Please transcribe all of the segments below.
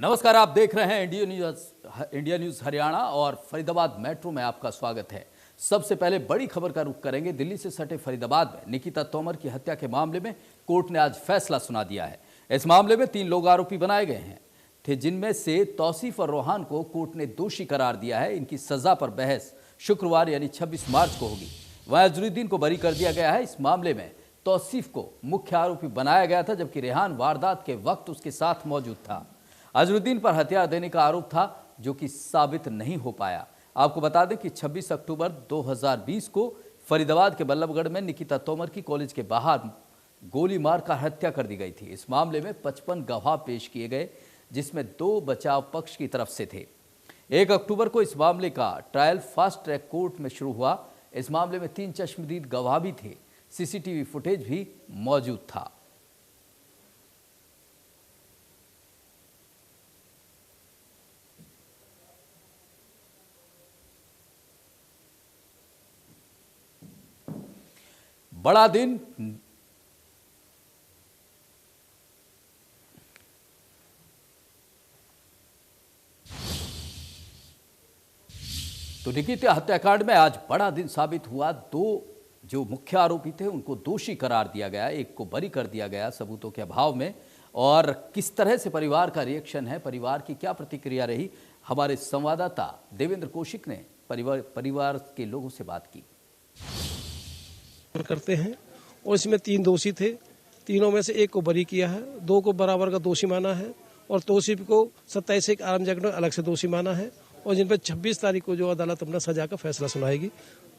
नमस्कार, आप देख रहे हैं इंडिया न्यूज हरियाणा और फरीदाबाद मेट्रो में आपका स्वागत है। सबसे पहले बड़ी खबर का रुख करेंगे। दिल्ली से सटे फरीदाबाद में निकिता तोमर की हत्या के मामले में कोर्ट ने आज फैसला सुना दिया है। इस मामले में 3 लोग आरोपी बनाए गए हैं थे, जिनमें से तौसीफ और रोहान को कोर्ट ने दोषी करार दिया है। इनकी सजा पर बहस शुक्रवार यानी 26 मार्च को होगी। वहीं अजरुद्दीन को बरी कर दिया गया है। इस मामले में तौसीफ को मुख्य आरोपी बनाया गया था, जबकि रेहान वारदात के वक्त उसके साथ मौजूद था। अजरुद्दीन पर हथियार देने का आरोप था, जो कि साबित नहीं हो पाया। आपको बता दें कि 26 अक्टूबर 2020 को फरीदाबाद के बल्लभगढ़ में निकिता तोमर की कॉलेज के बाहर गोली मारकर हत्या कर दी गई थी। इस मामले में 55 गवाह पेश किए गए, जिसमें 2 बचाव पक्ष की तरफ से थे। 1 अक्टूबर को इस मामले का ट्रायल फास्ट ट्रैक कोर्ट में शुरू हुआ। इस मामले में 3 चश्मदीद गवाह भी थे। सीसीटीवी फुटेज भी मौजूद था। बड़ा दिन तो निकिता हत्याकांड में आज बड़ा दिन साबित हुआ। 2 जो मुख्य आरोपी थे उनको दोषी करार दिया गया, 1 को बरी कर दिया गया सबूतों के अभाव में। और किस तरह से परिवार का रिएक्शन है, परिवार की क्या प्रतिक्रिया रही, हमारे संवाददाता देवेंद्र कौशिक ने परिवार के लोगों से बात की। करते हैं और इसमें 3 दोषी थे। तीनों में से 1 को बरी किया है, 2 को बराबर का दोषी माना है और तौसीफ को 27 आर्म्स एक्ट में अलग से दोषी माना है। और जिन पर 26 तारीख को जो अदालत अपना सजा का फैसला सुनाएगी।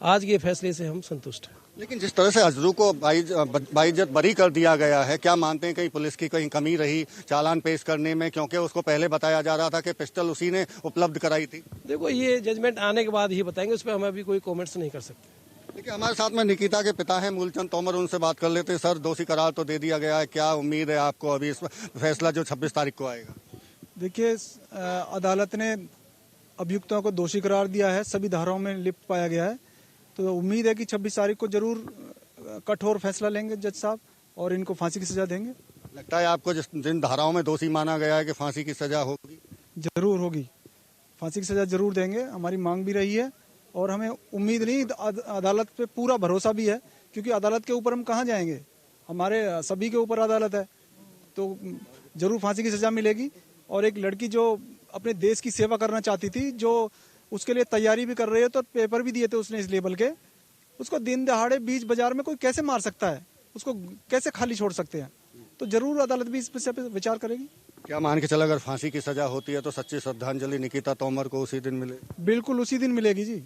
आज के फैसले से हम संतुष्ट हैं। लेकिन जिस तरह से अजरू को बाइज्जत बरी कर दिया गया है, क्या मानते हैं कहीं पुलिस की कहीं कमी रही चालान पेश करने में? क्योंकि उसको पहले बताया जा रहा था कि पिस्टल उसी ने उपलब्ध कराई थी। देखो, ये जजमेंट आने के बाद ही बताएंगे, उस पर हम अभी कोई कॉमेंट्स नहीं कर सकते। देखिए, हमारे साथ में निकिता के पिता हैं मूलचंद तोमर, उनसे बात कर लेते हैं। सर, दोषी करार तो दे दिया गया है, क्या उम्मीद है आपको अभी इस फैसला जो 26 तारीख को आएगा? देखिए, अदालत ने अभियुक्तों को दोषी करार दिया है, सभी धाराओं में लिप्त पाया गया है। तो उम्मीद है कि 26 तारीख को जरूर कठोर फैसला लेंगे जज साहब और इनको फांसी की सजा देंगे। लगता है आपको जिन धाराओं में दोषी माना गया है कि फांसी की सजा होगी? जरूर होगी, फांसी की सजा जरूर देंगे, हमारी मांग भी रही है। और हमें उम्मीद नहीं, अदालत पे पूरा भरोसा भी है, क्योंकि अदालत के ऊपर हम कहाँ जाएंगे, हमारे सभी के ऊपर अदालत है। तो जरूर फांसी की सजा मिलेगी। और एक लड़की जो अपने देश की सेवा करना चाहती थी, जो उसके लिए तैयारी भी कर रही है, तो पेपर भी दिए थे उसने इस लेवल के, उसको दिन दहाड़े बीच बाजार में कोई कैसे मार सकता है, उसको कैसे खाली छोड़ सकते हैं? तो जरूर अदालत भी इस पर विचार करेगी। क्या मान के चला, अगर फांसी की सजा होती है तो सच्ची श्रद्धांजलि निकिता तोमर को उसी दिन मिले? बिल्कुल उसी दिन मिलेगी जी।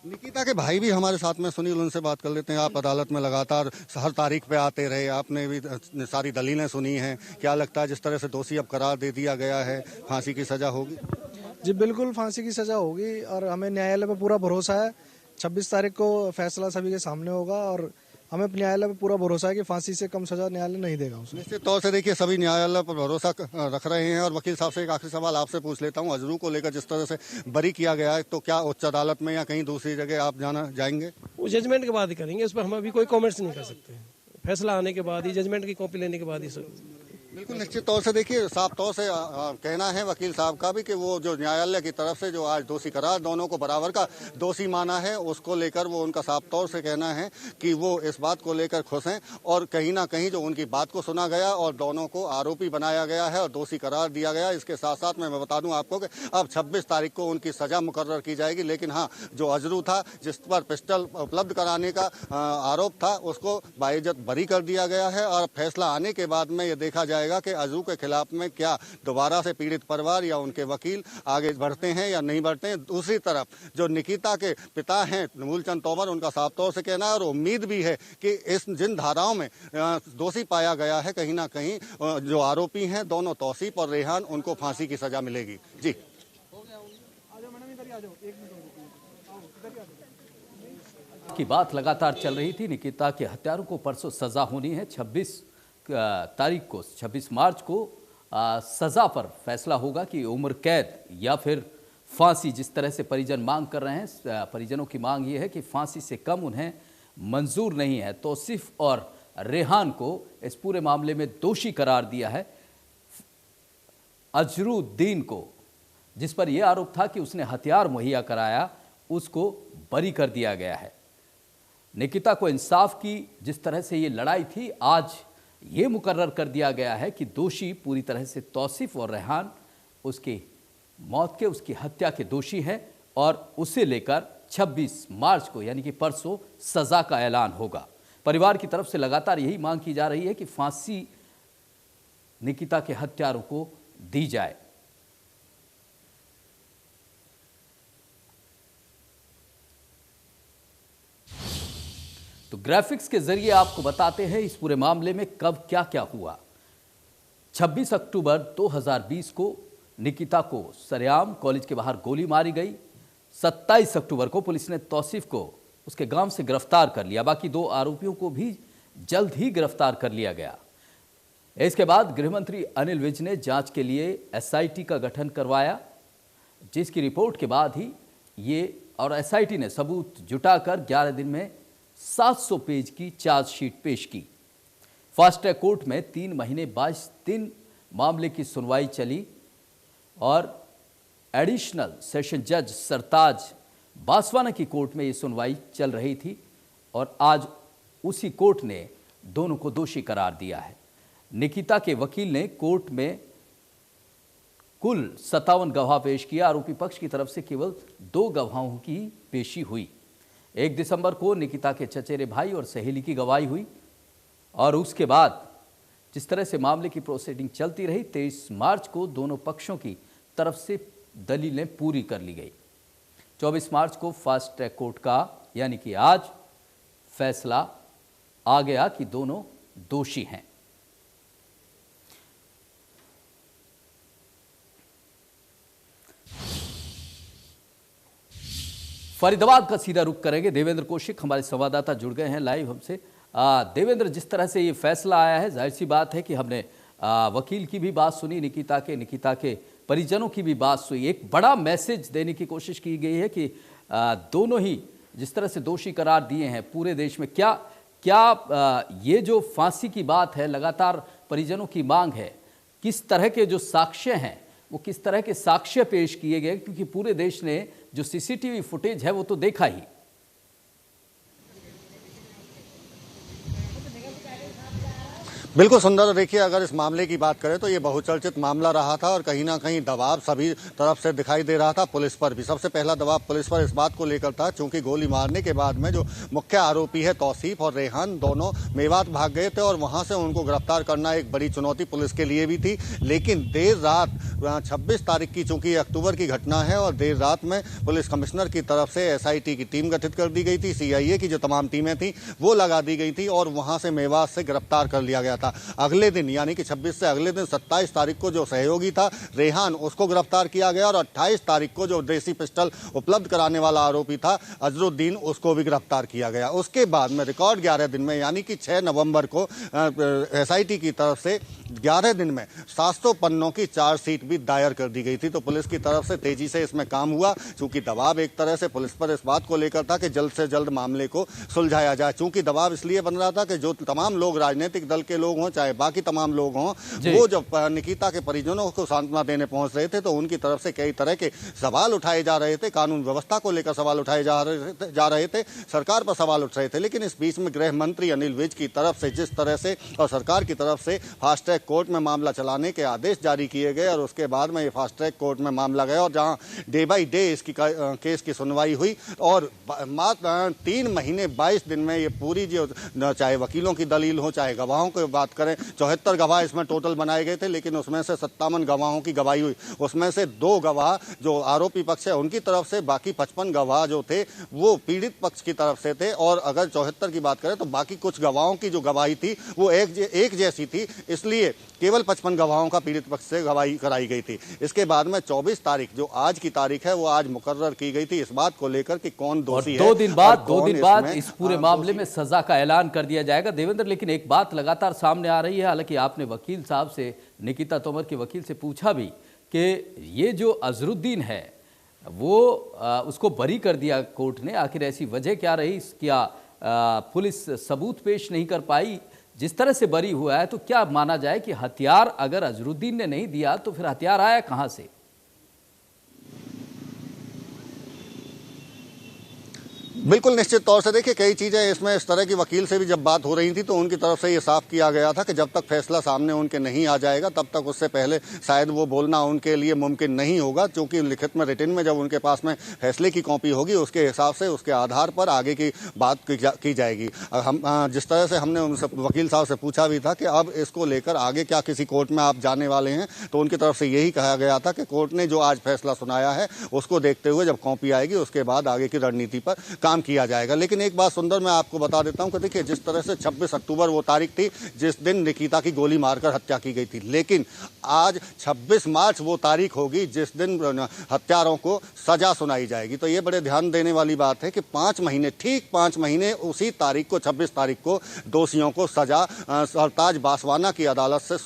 निकिता के भाई भी हमारे साथ में, सुनील, उनसे बात कर लेते हैं। आप अदालत में लगातार हर तारीख पे आते रहे, आपने भी सारी दलीलें सुनी हैं। क्या लगता है जिस तरह से दोषी अब करार दे दिया गया है, फांसी की सजा होगी? जी बिल्कुल, फांसी की सजा होगी और हमें न्यायालय पर पूरा भरोसा है। 26 तारीख को फैसला सभी के सामने होगा और हमें न्यायालय पर पूरा भरोसा है कि फांसी से कम सजा न्यायालय नहीं देगा उसे। निश्चित तौर से देखिए, सभी न्यायालय पर भरोसा रख रहे हैं। और वकील साहब से एक आखिरी सवाल आपसे पूछ लेता हूं। अजरू को लेकर जिस तरह से बरी किया गया है, तो क्या उच्च अदालत में या कहीं दूसरी जगह आप जाएंगे? वो जजमेंट के बाद ही करेंगे, उस पर हम अभी कोई कॉमेंट्स नहीं कर सकते। फैसला आने के बाद ही, जजमेंट की कॉपी लेने के बाद ही सब। बिल्कुल निश्चित तौर से देखिए, साफ तौर से कहना है वकील साहब का भी कि वो जो न्यायालय की तरफ से जो आज दोषी करार दोनों को बराबर का दोषी माना है, उसको लेकर वो उनका साफ तौर से कहना है कि वो इस बात को लेकर खुश हैं। और कहीं ना कहीं जो उनकी बात को सुना गया और दोनों को आरोपी बनाया गया है और दोषी करार दिया गया। इसके साथ साथ मैं बता दूं आपको कि अब 26 तारीख को उनकी सजा मुकर्रर की जाएगी। लेकिन हाँ, जो अजरू था, जिस पर पिस्टल उपलब्ध कराने का आरोप था, उसको बाइज्जत बरी कर दिया गया है। और फैसला आने के बाद में ये देखा जाएगा कि अजरू के खिलाफ में क्या दोबारा से पीड़ित परिवार या उनके वकील आगे बढ़ते हैं या नहीं बढ़ते हैं। दूसरी तरफ जो निकिता के पिता हैं मूलचंद तोमर, उनका साफ तौर से कहना है और उम्मीद भी है कि इस जिन धाराओं में दोषी पाया गया है, कहीं ना कहीं जो आरोपी हैं दोनों तौसीफ और रेहान, उनको फांसी की सजा मिलेगी। जी की बात लगातार चल रही थी। निकिता के हत्यारों को परसों सजा होनी है। 26 तारीख को, 26 मार्च को सजा पर फैसला होगा कि उम्र कैद या फिर फांसी। जिस तरह से परिजन मांग कर रहे हैं, परिजनों की मांग ये है कि फांसी से कम उन्हें मंजूर नहीं है। तौसीफ और रेहान को इस पूरे मामले में दोषी करार दिया है। अजरुद्दीन को, जिस पर यह आरोप था कि उसने हथियार मुहैया कराया, उसको बरी कर दिया गया है। निकिता को इंसाफ की जिस तरह से ये लड़ाई थी, आज ये मुकर्रर कर दिया गया है कि दोषी पूरी तरह से तौसीफ और रेहान उसकी मौत के, उसकी हत्या के दोषी हैं और उसे लेकर 26 मार्च को यानी कि परसों सजा का ऐलान होगा। परिवार की तरफ से लगातार यही मांग की जा रही है कि फांसी निकिता के हत्यारों को दी जाए। तो ग्राफिक्स के जरिए आपको बताते हैं इस पूरे मामले में कब क्या क्या हुआ। 26 अक्टूबर 2020 को निकिता को सरेआम कॉलेज के बाहर गोली मारी गई। 27 अक्टूबर को पुलिस ने तौसीफ को उसके गांव से गिरफ्तार कर लिया। बाकी 2 आरोपियों को भी जल्द ही गिरफ्तार कर लिया गया। इसके बाद गृहमंत्री अनिल विज ने जांच के लिए एसआईटी का गठन करवाया, जिसकी रिपोर्ट के बाद ही एसआईटी ने सबूत जुटाकर 11 दिन में 700 पेज की चार्जशीट पेश की। फास्ट ट्रैक कोर्ट में 3 महीने 22 दिन मामले की सुनवाई चली और एडिशनल सेशन जज सरताज बासवाना की कोर्ट में ये सुनवाई चल रही थी और आज उसी कोर्ट ने दोनों को दोषी करार दिया है। निकिता के वकील ने कोर्ट में कुल 57 गवाह पेश किया। आरोपी पक्ष की तरफ से केवल 2 गवाहों की पेशी हुई। 1 दिसंबर को निकिता के चचेरे भाई और सहेली की गवाही हुई और उसके बाद जिस तरह से मामले की प्रोसीडिंग चलती रही, 23 मार्च को दोनों पक्षों की तरफ से दलीलें पूरी कर ली गई। 24 मार्च को फास्ट ट्रैक कोर्ट का यानी कि आज फैसला आ गया कि दोनों दोषी हैं। फरीदाबाद का सीधा रुख करेंगे। देवेंद्र कौशिक हमारे संवाददाता जुड़ गए हैं लाइव हमसे। देवेंद्र, जिस तरह से ये फैसला आया है, जाहिर सी बात है कि हमने वकील की भी बात सुनी, निकिता के परिजनों की भी बात सुनी। एक बड़ा मैसेज देने की कोशिश की गई है कि दोनों ही जिस तरह से दोषी करार दिए हैं पूरे देश में, क्या ये जो फांसी की बात है, लगातार परिजनों की मांग है, किस तरह के जो साक्ष्य हैं वो किस तरह के साक्ष्य पेश किए गए, क्योंकि पूरे देश ने जो सीसीटीवी फुटेज है वो तो देखा ही। बिल्कुल सुंदर। देखिए, अगर इस मामले की बात करें तो ये बहुचर्चित मामला रहा था और कहीं ना कहीं दबाव सभी तरफ से दिखाई दे रहा था, पुलिस पर भी। सबसे पहला दबाव पुलिस पर इस बात को लेकर था क्योंकि गोली मारने के बाद में जो मुख्य आरोपी है तौसीफ और रेहान, दोनों मेवात भाग गए थे और वहां से उनको गिरफ्तार करना एक बड़ी चुनौती पुलिस के लिए भी थी। लेकिन देर रात 26 तारीख की, चूंकि अक्टूबर की घटना है, और देर रात में पुलिस कमिश्नर की तरफ से एसआईटी की टीम गठित कर दी गई थी। सीआईए की जो तमाम टीमें थी वो लगा दी गई थी और वहां से मेवात से गिरफ्तार कर लिया गया था। अगले दिन यानी कि 26 से अगले दिन 27 तारीख को जो सहयोगी था रेहान, उसको गिरफ्तार किया गया और 28 तारीख को जो देसी पिस्टल उपलब्ध कराने वाला आरोपी था अजरुद्दीन, उसको भी गिरफ्तार किया गया। उसके बाद में रिकॉर्ड 11 दिन में यानी कि 6 नवंबर को एसआईटी की तरफ से 11 दिन में 700 पन्नों की चार्जशीट भी दायर कर दी गई थी। तो पुलिस की तरफ से तेजी से इसमें काम हुआ, चूंकि दबाव एक तरह से पुलिस पर इस बात को लेकर था कि जल्द से जल्द मामले को सुलझाया जाए। चूंकि दबाव इसलिए बन रहा था कि जो तमाम लोग राजनीतिक दल के लोग हों, चाहे बाकी तमाम लोग हों, वो जब निकिता के परिजनों को सांत्वना देने पहुंच रहे थे तो उनकी तरफ से कई तरह के सवाल उठाए जा रहे थे। कानून व्यवस्था को लेकर सवाल उठाए जा रहे थे, सरकार पर सवाल उठ रहे थे। लेकिन इस बीच में गृह मंत्री अनिल विज की तरफ से जिस तरह से और सरकार की तरफ से फास्ट ट्रैक कोर्ट में मामला चलाने के आदेश जारी किए गए और उसके बाद में ये फास्ट ट्रैक कोर्ट में मामला गया और जहां डे बाई डे इसकी केस की सुनवाई हुई और मात्र 3 महीने 22 दिन में ये पूरी जो, चाहे वकीलों की दलील हो, चाहे गवाहों की बात करें, 74 गवाह इसमें टोटल बनाए गए थे, लेकिन उसमें से 57 गवाहों की गवाही हुई। उसमें से 2 गवाह जो आरोपी पक्ष है उनकी तरफ से, बाकी 55 गवाह जो थे वो पीड़ित पक्ष की तरफ से थे। और अगर 74 की बात करें तो बाकी कुछ गवाहों की जो गवाही थी वो एक जैसी थी, इसलिए केवल 55 गवाहों का पीड़ित पक्ष से गवाही कराई गई थी। इसके बाद में 24 तारीख जो आज की तारीख है वो आज मुकर्रर की गई थी इस बात को लेकर कि कौन दोषी है। 2 दिन बाद इस पूरे मामले में सजा का ऐलान कर दिया जाएगा। देवेंद्र, लेकिन एक बात लगातार सामने आ रही है, हालांकि आपने वकील साहब से, निकिता तोमर के वकील से पूछा भी कि ये जो अजरुद्दीन है वो उसको बरी कर दिया कोर्ट ने, आखिर ऐसी वजह क्या रही, क्या पुलिस सबूत पेश नहीं कर पाई जिस तरह से बरी हुआ है, तो क्या माना जाए कि हथियार अगर अजरुद्दीन ने नहीं दिया तो फिर हथियार आया कहां से? बिल्कुल निश्चित तौर से देखिए कई चीज़ें इसमें इस तरह की वकील से भी जब बात हो रही थी तो उनकी तरफ से ये साफ किया गया था कि जब तक फैसला सामने उनके नहीं आ जाएगा तब तक उससे पहले शायद वो बोलना उनके लिए मुमकिन नहीं होगा, क्योंकि लिखित में रिटन में जब उनके पास में फैसले की कॉपी होगी उसके हिसाब से उसके आधार पर आगे की बात की जाएगी। हम जिस तरह से हमने उनसे वकील साहब से पूछा भी था कि अब इसको लेकर आगे क्या किसी कोर्ट में आप जाने वाले हैं, तो उनकी तरफ से यही कहा गया था कि कोर्ट ने जो आज फैसला सुनाया है उसको देखते हुए जब कॉपी आएगी उसके बाद आगे की रणनीति पर काम किया जाएगा। लेकिन एक बात सुंदर मैं आपको बता देता हूं कि देखिए जिस तरह से 26 अक्टूबर वो तारीख थी जिस दिन निकिता की गोली मारकर हत्या की गई थी, लेकिन आज 26 मार्च वो तारीख होगी जिस दिन हत्यारों को सजा सुनाई जाएगी। तो ये बड़े ध्यान देने वाली बात है कि 5 महीने, ठीक 5 महीने उसी तारीख को 26 तारीख को दोषियों को सजा सरताज बासवाना की अदालत से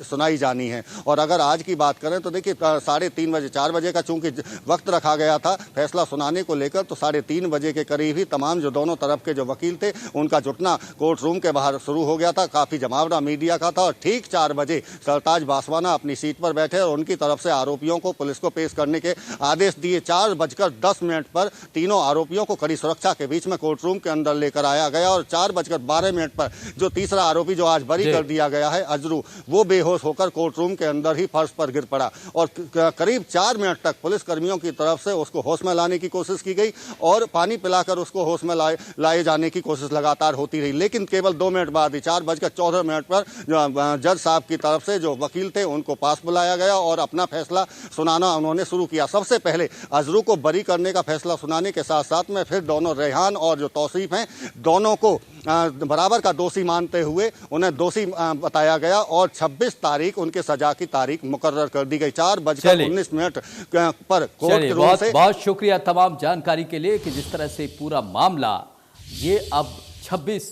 सुनाई जानी है। और अगर आज की बात करें तो देखिए 3:30 बजे, 4 बजे का चूंकि वक्त रखा गया था फैसला सुनाने को लेकर, तो 3:30 बजे के करीब ही तमाम जो दोनों तरफ के जो वकील थे उनका जुटना कोर्ट रूम के बाहर शुरू हो गया था। काफी जमावड़ा मीडिया का था और ठीक 4 बजे सरताज बासवाना अपनी सीट पर बैठे और उनकी तरफ से आरोपियों को पुलिस को पेश करने के आदेश दिए। 4:10 पर तीनों आरोपियों को कड़ी सुरक्षा के बीच में कोर्ट रूम के अंदर लेकर आया गया और 4:12 पर जो तीसरा आरोपी जो आज बरी कर दिया गया है अजरू, वो बेहोश होकर कोर्ट रूम के अंदर ही फर्श पर गिर पड़ा और करीब 4 मिनट तक पुलिस कर्मियों की तरफ से उसको होश में लाने की कोशिश की गई और पानी पिलाकर उसको होश में लाए जाने की कोशिश लगातार होती रही। लेकिन केवल 2 मिनट बाद ही 4:14 पर जज साहब की तरफ से जो वकील थे उनको पास बुलाया गया और अपना फैसला सुनाना उन्होंने शुरू किया। सबसे पहले अजरू को बरी करने का फैसला सुनाने के साथ साथ में फिर दोनों रेहान और जो तौसीफ हैं दोनों को बराबर का दोषी मानते हुए उन्हें दोषी बताया गया और 26 तारीख उनके सजा की तारीख मुकर्रर कर दी गई। 4:19 पर कोर्ट के रूम से। बहुत शुक्रिया तमाम जानकारी के लिए कि जिस तरह से पूरा मामला ये अब 26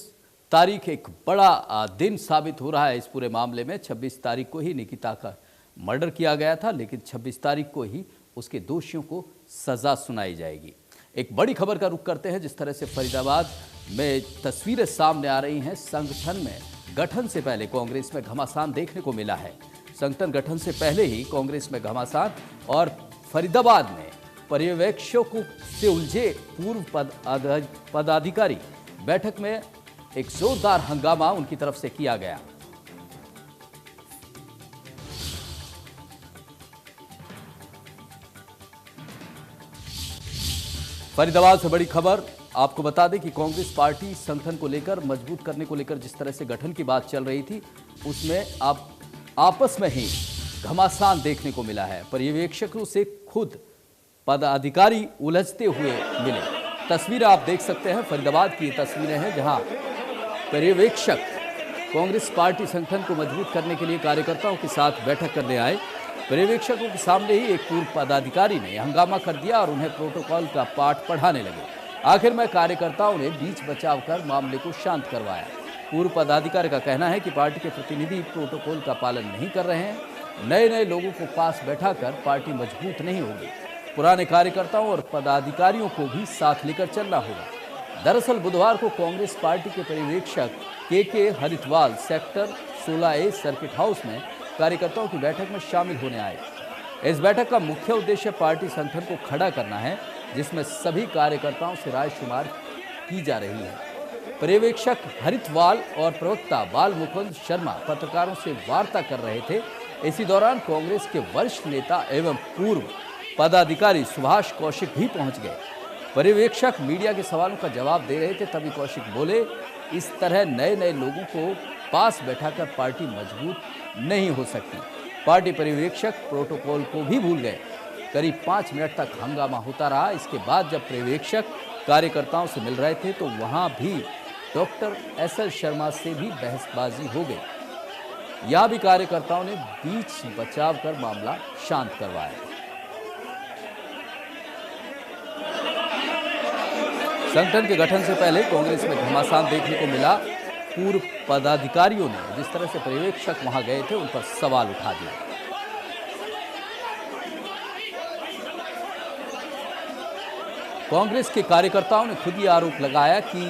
तारीख एक बड़ा दिन साबित हो रहा है। इस पूरे मामले में 26 तारीख को ही निकिता का मर्डर किया गया था, लेकिन 26 तारीख को ही उसके दोषियों को सजा सुनाई जाएगी। एक बड़ी खबर का रुख करते हैं। जिस तरह से फरीदाबाद में तस्वीरें सामने आ रही हैं, संगठन में गठन से पहले कांग्रेस में घमासान देखने को मिला है। संगठन गठन से पहले ही कांग्रेस में घमासान और फरीदाबाद में पर्यवेक्षकों से उलझे पूर्व पदाधिकारी बैठक में एक जोरदार हंगामा उनकी तरफ से किया गया। फरीदाबाद से बड़ी खबर आपको बता दें कि कांग्रेस पार्टी संगठन को लेकर, मजबूत करने को लेकर जिस तरह से गठन की बात चल रही थी उसमें अब आपस में ही घमासान देखने को मिला है। पर्यवेक्षकों से खुद पदाधिकारी उलझते हुए मिले। तस्वीरें आप देख सकते हैं, फरीदाबाद की तस्वीरें हैं जहां पर्यवेक्षक कांग्रेस पार्टी संगठन को मजबूत करने के लिए कार्यकर्ताओं के साथ बैठक करने आए। पर्यवेक्षकों के सामने ही एक पूर्व पदाधिकारी ने हंगामा कर दिया और उन्हें प्रोटोकॉल का पाठ पढ़ाने लगे। आखिर में कार्यकर्ताओं ने बीच बचाव कर मामले को शांत करवाया। पूर्व पदाधिकारी का कहना है कि पार्टी के प्रतिनिधि प्रोटोकॉल का पालन नहीं कर रहे हैं। नए लोगों को पास बैठाकर पार्टी मजबूत नहीं होगी। पुराने कार्यकर्ताओं और पदाधिकारियों को भी साथ लेकर चलना होगा। दरअसल बुधवार को कांग्रेस पार्टी के पर्यवेक्षक के Haritwal sector 16A circuit house में कार्यकर्ताओं की बैठक में शामिल होने आए। इस बैठक का मुख्य उद्देश्य पार्टी संगठन को खड़ा करना है, जिसमें सभी कार्यकर्ताओं से राय शुमार की जा रही है। पर्यवेक्षक हरितवाल और प्रवक्ता बाल मुकुंद शर्मा पत्रकारों से वार्ता कर रहे थे। इसी दौरान कांग्रेस के वरिष्ठ नेता एवं पूर्व पदाधिकारी सुभाष कौशिक भी पहुंच गए। पर्यवेक्षक मीडिया के सवालों का जवाब दे रहे थे, तभी कौशिक बोले, इस तरह नए लोगों को पास बैठाकर पार्टी मजबूत नहीं हो सकती। पार्टी पर्यवेक्षक प्रोटोकॉल को भी भूल गए। करीब 5 मिनट तक हंगामा होता रहा। इसके बाद जब पर्यवेक्षक कार्यकर्ताओं से मिल रहे थे तो वहां भी डॉक्टर SL शर्मा से भी बहसबाजी हो गई। यहां भी कार्यकर्ताओं ने बीच बचाव कर मामला शांत करवाया। संगठन के गठन से पहले कांग्रेस में घमासान देखने को मिला। पूर्व पदाधिकारियों ने जिस तरह से पर्यवेक्षक वहां गए थे उन पर सवाल उठा दिया। कांग्रेस के कार्यकर्ताओं ने खुद ही आरोप लगाया कि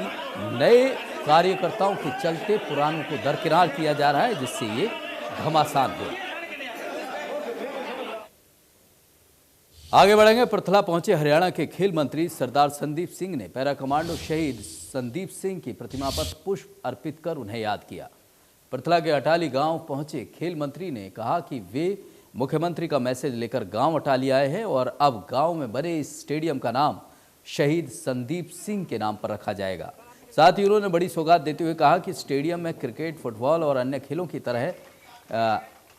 नए कार्यकर्ताओं के चलते पुरानों को दरकिनार किया जा रहा है, जिससे ये घमासान हुआ। आगे बढ़ेंगे। पृथला पहुंचे हरियाणा के खेल मंत्री सरदार संदीप सिंह ने पैरा कमांडो शहीद संदीप सिंह की प्रतिमा पर पुष्प अर्पित कर उन्हें याद किया। पृथला के अटाली गांव पहुंचे खेल मंत्री ने कहा कि वे मुख्यमंत्री का मैसेज लेकर गांव अटाली आए हैं और अब गांव में बने इस स्टेडियम का नाम शहीद संदीप सिंह के नाम पर रखा जाएगा। साथ ही उन्होंने बड़ी सौगात देते हुए कहा कि स्टेडियम में क्रिकेट, फुटबॉल और अन्य खेलों की तरह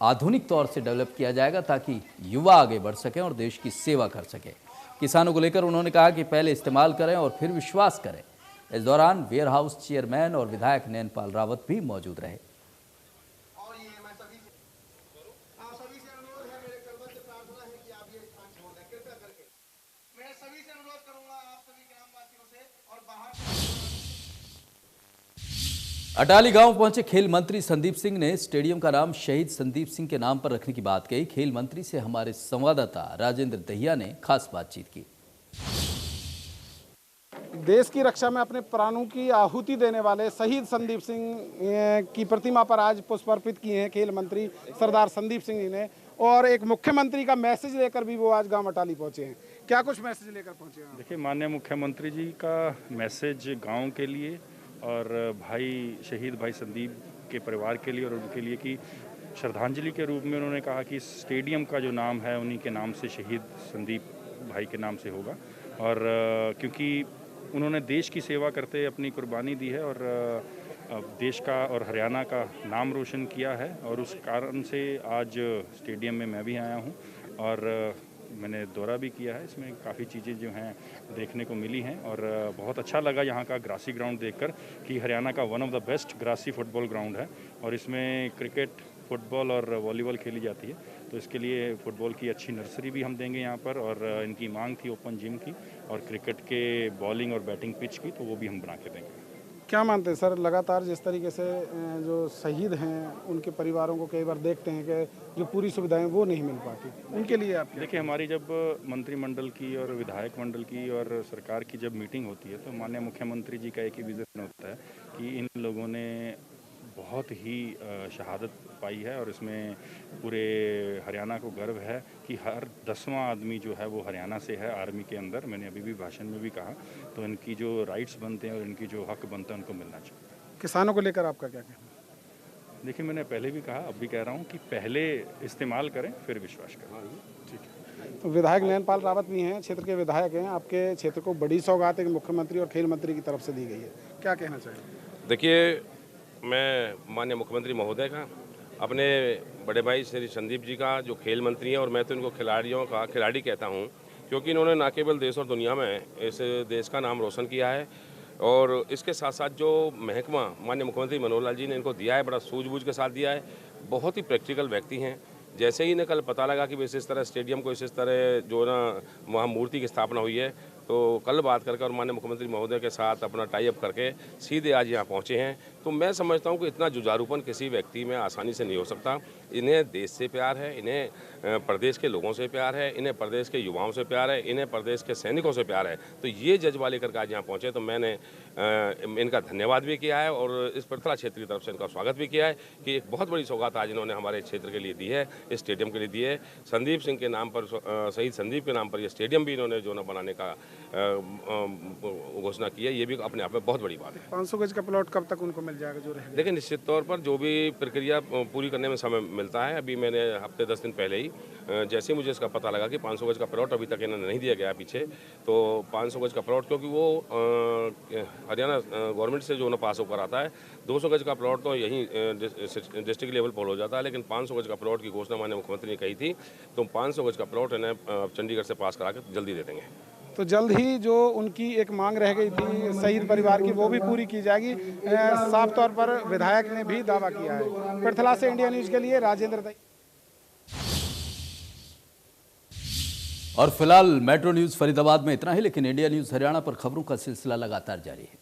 आधुनिक तौर से डेवलप किया जाएगा ताकि युवा आगे बढ़ सकें और देश की सेवा कर सकें। किसानों को लेकर उन्होंने कहा कि पहले इस्तेमाल करें और फिर विश्वास करें। इस दौरान वेयर हाउस चेयरमैन और विधायक नैनपाल रावत भी मौजूद रहे। अटाली गांव पहुंचे खेल मंत्री संदीप सिंह ने स्टेडियम का नाम शहीद संदीप सिंह के नाम पर रखने की बात कही। खेल मंत्री से हमारे संवाददाता राजेंद्र दहिया ने खास बातचीत की। देश की रक्षा में अपने प्राणों की आहुति देने वाले शहीद संदीप सिंह की प्रतिमा पर आज पुष्प अर्पित किए हैं खेल मंत्री सरदार संदीप सिंह जी ने, और एक मुख्यमंत्री का मैसेज लेकर भी वो आज गांव अटाली पहुंचे हैं। क्या कुछ मैसेज लेकर पहुंचे हैं? देखिए, माननीय मुख्यमंत्री जी का मैसेज गांव के लिए और शहीद भाई संदीप के परिवार के लिए और उनके लिए कि श्रद्धांजलि के रूप में उन्होंने कहा कि स्टेडियम का जो नाम है उन्हीं के नाम से शहीद संदीप भाई के नाम से होगा। और क्योंकि उन्होंने देश की सेवा करते अपनी कुर्बानी दी है और देश का और हरियाणा का नाम रोशन किया है, और उस कारण से आज स्टेडियम में मैं भी आया हूँ और मैंने दौरा भी किया है। इसमें काफ़ी चीज़ें जो हैं देखने को मिली हैं और बहुत अच्छा लगा यहाँ का ग्रासी ग्राउंड देखकर कि हरियाणा का one of the best grassy football ground है और इसमें क्रिकेट, फुटबॉल और वॉलीबॉल खेली जाती है। तो इसके लिए फुटबॉल की अच्छी नर्सरी भी हम देंगे यहाँ पर, और इनकी मांग थी ओपन जिम की, और क्रिकेट के बॉलिंग और बैटिंग पिच की, तो वो भी हम बना के देंगे। क्या मानते हैं सर, लगातार जिस तरीके से जो शहीद हैं उनके परिवारों को कई बार देखते हैं कि जो पूरी सुविधाएं वो नहीं मिल पाती, उनके लिए आप देखिए, हमारी जब मंत्रिमंडल की और विधायक मंडल की और सरकार की जब मीटिंग होती है तो माननीय मुख्यमंत्री जी का एक ही विजन होता है कि इन लोगों ने बहुत ही शहादत पाई है और इसमें पूरे हरियाणा को गर्व है कि हर 10वां आदमी जो है वो हरियाणा से है आर्मी के अंदर। मैंने अभी भी भाषण में भी कहा, तो इनकी जो राइट्स बनते हैं और इनकी जो हक बनता है उनको मिलना चाहिए। किसानों को लेकर आपका क्या कहना है? देखिए, मैंने पहले भी कहा, अब भी कह रहा हूँ कि पहले इस्तेमाल करें फिर विश्वास करें। ठीक है। तो विधायक नैनपाल रावत भी हैं, क्षेत्र के विधायक हैं। आपके क्षेत्र को बड़ी सौगात एक मुख्यमंत्री और खेल मंत्री की तरफ से दी गई है, क्या कहना चाहिए? देखिए, मैं माननीय मुख्यमंत्री महोदय का, अपने बड़े भाई श्री संदीप जी का जो खेल मंत्री हैं, और मैं तो इनको खिलाड़ी कहता हूं, क्योंकि इन्होंने न केवल देश और दुनिया में इस देश का नाम रोशन किया है, और इसके साथ साथ जो महकमा माननीय मुख्यमंत्री मनोहर लाल जी ने इनको दिया है, बड़ा सूझबूझ के साथ दिया है। बहुत ही प्रैक्टिकल व्यक्ति हैं। जैसे ही इन्हें कल पता लगा कि इस तरह स्टेडियम को इस तरह जो ना वहाँ मूर्ति की स्थापना हुई है, तो कल बात करके और माननीय मुख्यमंत्री महोदय के साथ अपना टाई अप करके सीधे आज यहाँ पहुँचे हैं। तो मैं समझता हूँ कि इतना जुझारूपन किसी व्यक्ति में आसानी से नहीं हो सकता। इन्हें देश से प्यार है, इन्हें प्रदेश के लोगों से प्यार है, इन्हें प्रदेश के युवाओं से प्यार है, इन्हें प्रदेश के सैनिकों से प्यार है। तो ये जज्बा लेकर के आज यहाँ पहुँचे, तो मैंने इनका धन्यवाद भी किया है और इस पृथला क्षेत्र की तरफ से इनका स्वागत भी किया है कि एक बहुत बड़ी सौगात आज इन्होंने हमारे क्षेत्र के लिए दी है, इस स्टेडियम के लिए दी है। संदीप सिंह के नाम पर, शहीद संदीप के नाम पर ये स्टेडियम भी इन्होंने जो ना बनाने का घोषणा की है, ये भी अपने आप में बहुत बड़ी बात है। 500 गज का प्लॉट कब तक उनको मिल जाएगा जो रहेगा? देखिए, निश्चित तौर पर जो भी प्रक्रिया पूरी करने में समय मिलता है, अभी मैंने हफ्ते 10 दिन पहले ही जैसे ही मुझे इसका पता लगा कि 500 गज का प्लॉट अभी तक इन्हें नहीं दिया गया पीछे, तो 500 गज का प्लॉट, क्योंकि वो हरियाणा गवर्नमेंट से जो ना पास होकर आता है, 200 गज का प्लॉट तो यहीं डिस्ट्रिक्ट लेवल पर हो जाता है, लेकिन 500 गज का प्लॉट की घोषणा माननीय मुख्यमंत्री ने कही थी, तो 500 गज का प्लॉट इन्हें चंडीगढ़ से पास करा के जल्दी दे देंगे। तो जल्द ही जो उनकी एक मांग रह गई थी शहीद परिवार की, वो भी पूरी की जाएगी, साफ तौर पर विधायक ने भी दावा किया है। पृथला से इंडिया न्यूज के लिए राजेंद्र दई। और फिलहाल मेट्रो न्यूज फरीदाबाद में इतना ही, लेकिन इंडिया न्यूज हरियाणा पर खबरों का सिलसिला लगातार जारी है।